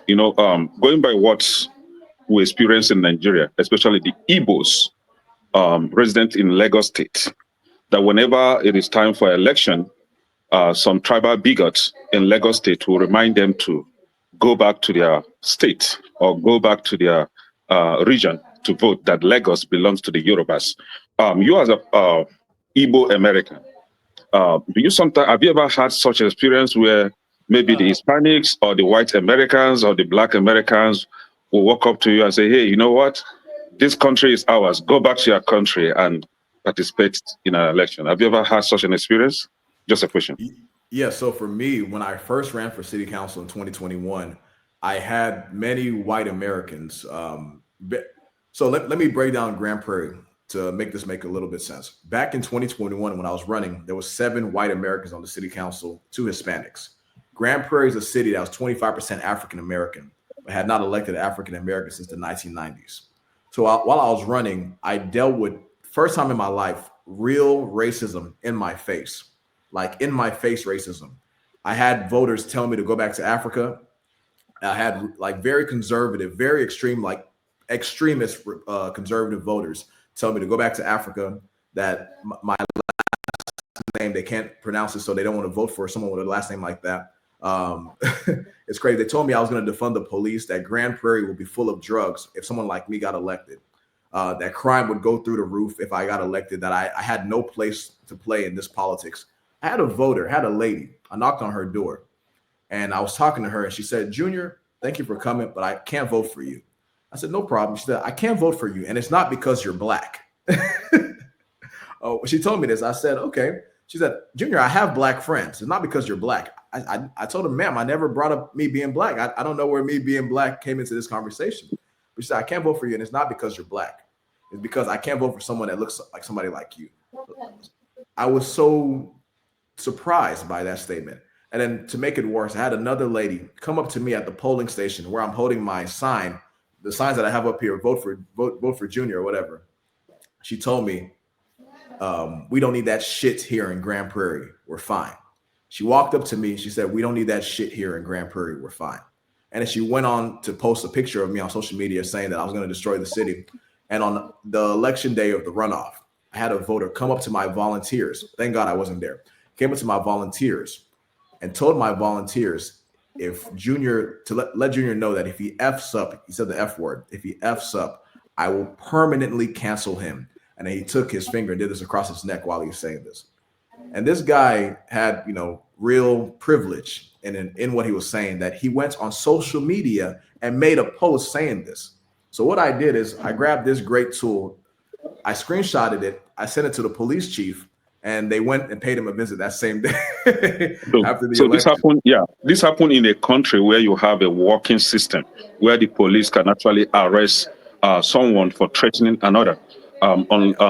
Going by what we experience in Nigeria, especially the Igbos resident in Lagos State, that whenever it is time for election, some tribal bigots in Lagos State will remind them to go back to their state or go back to their region to vote, that Lagos belongs to the Yorubas. You as a Igbo American, have you ever had such an experience where maybe the Hispanics or the white Americans or the black Americans will walk up to you and say, hey, you know what? This country is ours. Go back to your country and participate in an election. Have you ever had such an experience? Just a question. Yeah, so for me, when I first ran for city council in 2021, I had many white Americans. So let me break down Grand Prairie to make this make a little bit sense. Back in 2021, when I was running, there was 7 white Americans on the city council, 2 Hispanics. Grand Prairie is a city that was 25% African American, but had not elected African American since the 1990s. So while I was running, I dealt with, first time in my life, real racism in my face. Like in my face racism. I had voters telling me to go back to Africa. I had like very conservative, very extreme, like extremist conservative voters tell me to go back to Africa, that my last name, they can't pronounce it, so they don't want to vote for someone with a last name like that. It's crazy. They told me I was going to defund the police, that Grand Prairie will be full of drugs if someone like me got elected, that crime would go through the roof if I got elected, that I had no place to play in this politics. I had a voter, had a lady. I knocked on her door and I was talking to her and she said, Junior, thank you for coming, but I can't vote for you. I said, no problem. She said, I can't vote for you. And it's not because you're black. Oh, she told me this. I said, okay. She said, Junior, I have black friends. It's not because you're black. I told her, ma'am, I never brought up me being black. I don't know where me being black came into this conversation. But she said, I can't vote for you. And it's not because you're black. It's because I can't vote for someone that looks like somebody like you. I was so surprised by that statement. And then to make it worse, I had another lady come up to me at the polling station where I'm holding my sign, the signs that I have up here, vote for Junior or whatever. She told me, we don't need that shit here in Grand Prairie. We're fine. She walked up to me. She said, we don't need that shit here in Grand Prairie. We're fine. And then she went on to post a picture of me on social media saying that I was going to destroy the city. And on the election day of the runoff, I had a voter come up to my volunteers. Thank God I wasn't there. Came up to my volunteers and told my volunteers, if Junior, to let Junior know that if he F's up, he said the F word, if he F's up, I will permanently cancel him. And then he took his finger and did this across his neck while he was saying this. And this guy had, real privilege in what he was saying, that he went on social media and made a post saying this. So what I did is I grabbed this great tool, I screenshotted it, I sent it to the police chief, and they went and paid him a visit that same day after the election. This happened in a country where you have a working system where the police can actually arrest someone for threatening another.